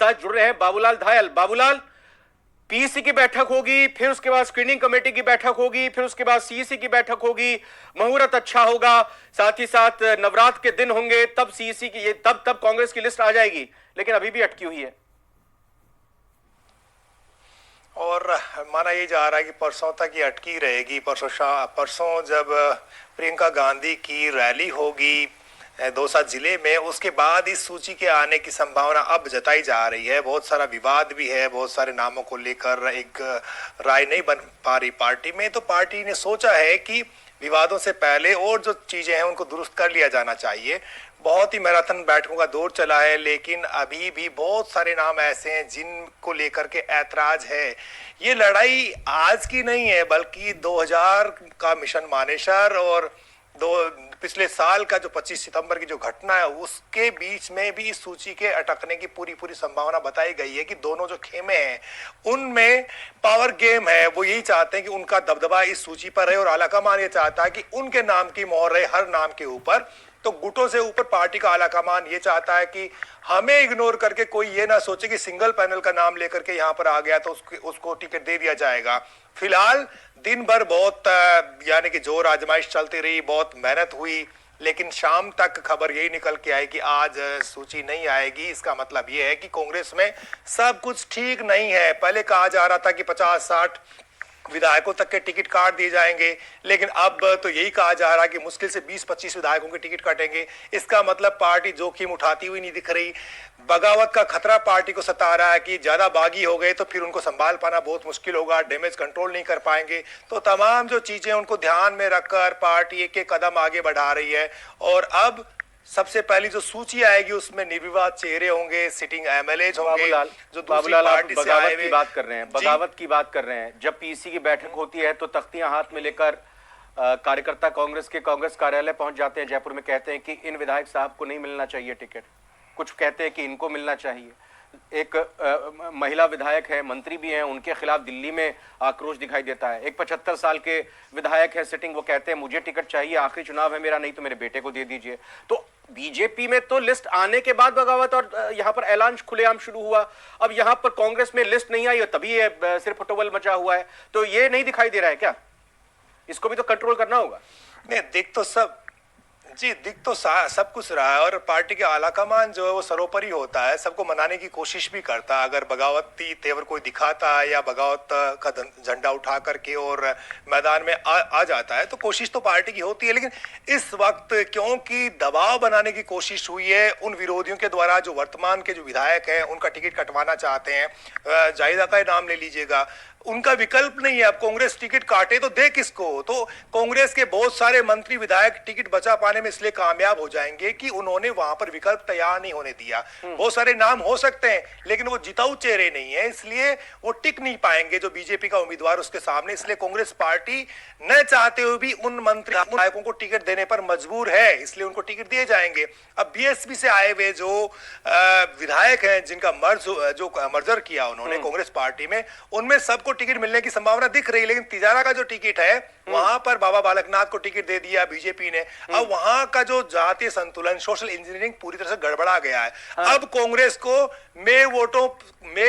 साथ जुड़ रहे हैं बाबूलाल धायल। बाबूलाल, पीसी की बैठक होगी, फिर उसके बाद स्क्रीनिंग कमेटी की बैठक होगी, फिर उसके बाद सीईसी की बैठक होगी, मुहूर्त अच्छा होगा, साथ ही साथ नवरात्र के दिन होंगे, तब सीईसी की तब कांग्रेस की लिस्ट आ जाएगी, लेकिन अभी भी अटकी हुई है। और माना ये जा रहा है कि परसों तक ये अटकी रहेगी। परसों जब प्रियंका गांधी की रैली होगी दौसा जिले में, उसके बाद इस सूची के आने की संभावना अब जताई जा रही है। बहुत सारा विवाद भी है, बहुत सारे नामों को लेकर एक राय नहीं बन पा रही पार्टी में। तो पार्टी ने सोचा है कि विवादों से पहले और जो चीजें हैं उनको दुरुस्त कर लिया जाना चाहिए। बहुत ही मैराथन बैठकों का दौर चला है, लेकिन अभी भी बहुत सारे नाम ऐसे हैं जिनको लेकर के ऐतराज है। ये लड़ाई आज की नहीं है, बल्कि 2000 का मिशन मानेसर और पिछले साल का जो 25 सितंबर की जो घटना है उसके बीच में भी इस सूची के अटकने की पूरी संभावना बताई गई है कि दोनों जो खेमे हैं उनमें पावर गेम है। वो यही चाहते हैं कि उनका दबदबा इस सूची पर रहे और आलाकमान ये चाहता है कि उनके नाम की मोहर रहे हर नाम के ऊपर। तो गुटों से ऊपर पार्टी का आलाकमान ये चाहता है कि हमें इग्नोर करके कोई ये ना सोचे कि सिंगल पैनल का नाम लेकर के यहां पर आ गया तो उसको टिकट दे दिया जाएगा। फिलहाल दिन भर बहुत यानी कि जोर आजमाइश चलती रही, बहुत मेहनत हुई, लेकिन शाम तक खबर यही निकल के आई कि आज सूची नहीं आएगी। इसका मतलब यह है कि कांग्रेस में सब कुछ ठीक नहीं है। पहले कहा जा रहा था कि 50-60 विधायकों तक के टिकट काट दिए जाएंगे, लेकिन अब तो यही कहा जा रहा है कि मुश्किल से 20-25 विधायकों के टिकट कटेंगे। इसका मतलब पार्टी जोखिम उठाती हुई नहीं दिख रही। बगावत का खतरा पार्टी को सता रहा है कि ज्यादा बागी हो गए तो फिर उनको संभाल पाना बहुत मुश्किल होगा, डैमेज कंट्रोल नहीं कर पाएंगे। तो तमाम जो चीजें उनको ध्यान में रखकर पार्टी एक एक कदम आगे बढ़ा रही है। और अब सबसे पहली जो सूची आएगी उसमें निर्विवाद चेहरे होंगे, सिटिंग एमएलए होंगे जो दूसरी पार्टी से आए हुए। बात कर रहे हैं, बगावत की बात कर रहे हैं। जब पीसी की बैठक होती है तो तख्तियां हाथ में लेकर कार्यकर्ता कांग्रेस के कांग्रेस कार्यालय पहुंच जाते हैं जयपुर में, कहते हैं कि इन विधायक साहब को नहीं मिलना चाहिए टिकट, कुछ कहते हैं कि इनको मिलना चाहिए। एक महिला विधायक है, मंत्री भी हैं, उनके खिलाफ दिल्ली में आक्रोश दिखाई देता है। एक 75 साल के विधायक है सिटिंग, वो कहते हैं मुझे टिकट चाहिए, आखिरी चुनाव है मेरा, नहीं तो मेरे बेटे को दे दीजिए। तो बीजेपी में तो लिस्ट आने के बाद बगावत और यहां पर ऐलान खुलेआम शुरू हुआ। अब यहां पर कांग्रेस में लिस्ट नहीं आई और तभी ये सिर्फ हटोबल मचा हुआ है। तो ये नहीं दिखाई दे रहा है क्या? इसको भी तो कंट्रोल करना होगा। नहीं, दिख तो सब कुछ रहा है और पार्टी के आलाकमान जो है वो सर्वोपरि होता है, सबको मनाने की कोशिश भी करता है। अगर बगावती तेवर कोई दिखाता है या बगावत का झंडा उठा करके और मैदान में आ जाता है तो कोशिश तो पार्टी की होती है। लेकिन इस वक्त क्योंकि दबाव बनाने की कोशिश हुई है उन विरोधियों के द्वारा, जो वर्तमान के जो विधायक हैं उनका टिकट कटवाना चाहते हैं, जाहिदा का नाम ले लीजिएगा, उनका विकल्प नहीं है। अब कांग्रेस टिकट काटे तो दे किसको? तो कांग्रेस के बहुत सारे मंत्री विधायक टिकट बचा पाने में इसलिए कामयाब हो जाएंगे कि उन्होंने वहां पर विकल्प तैयार नहीं होने दिया। बहुत सारे नाम हो सकते हैं लेकिन वो जिताऊ चेहरे नहीं है, इसलिए वो टिक नहीं पाएंगे जो बीजेपी का उम्मीदवार उसके सामने। इसलिए कांग्रेस पार्टी न चाहते हुए भी उन मंत्री विधायकों को टिकट देने पर मजबूर है, इसलिए उनको टिकट दिए जाएंगे। अब बीएसपी से आए हुए जो विधायक हैं जिनका मर्जर किया उन्होंने कांग्रेस पार्टी में, उनमें सबको टिकट मिलने की संभावना दिख रही है। लेकिन तिजारा का जो टिकट है वहां पर बाबा बालकनाथ को टिकट दे दिया बीजेपी ने। अब वहां का जो जातीय संतुलन, सोशल इंजीनियरिंग पूरी तरह से गड़बड़ा गया है। अब कांग्रेस को में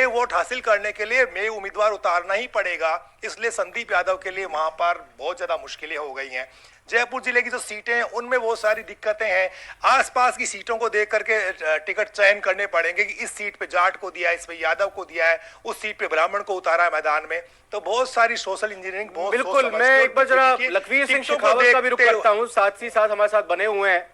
वोट हासिल करने के लिए में उम्मीदवार उतारना ही पड़ेगा। इसलिए संदीप यादव के लिए वहां पर बहुत ज्यादा मुश्किलें हो गई हैं। जयपुर जिले की जो सीटें हैं उनमें बहुत सारी दिक्कतें हैं। आसपास की सीटों को देख करके टिकट चयन करने पड़ेंगे कि इस सीट पे जाट को दिया है, इस पे यादव को दिया है, उस सीट पे ब्राह्मण को उतारा है मैदान में। तो बहुत सारी सोशल इंजीनियरिंग, बहुत बिल्कुल। मैं एक बार जरा लखवीर सिंह शेखावत का भी रुख करता हूं, साथ ही साथ हमारे साथ बने हुए हैं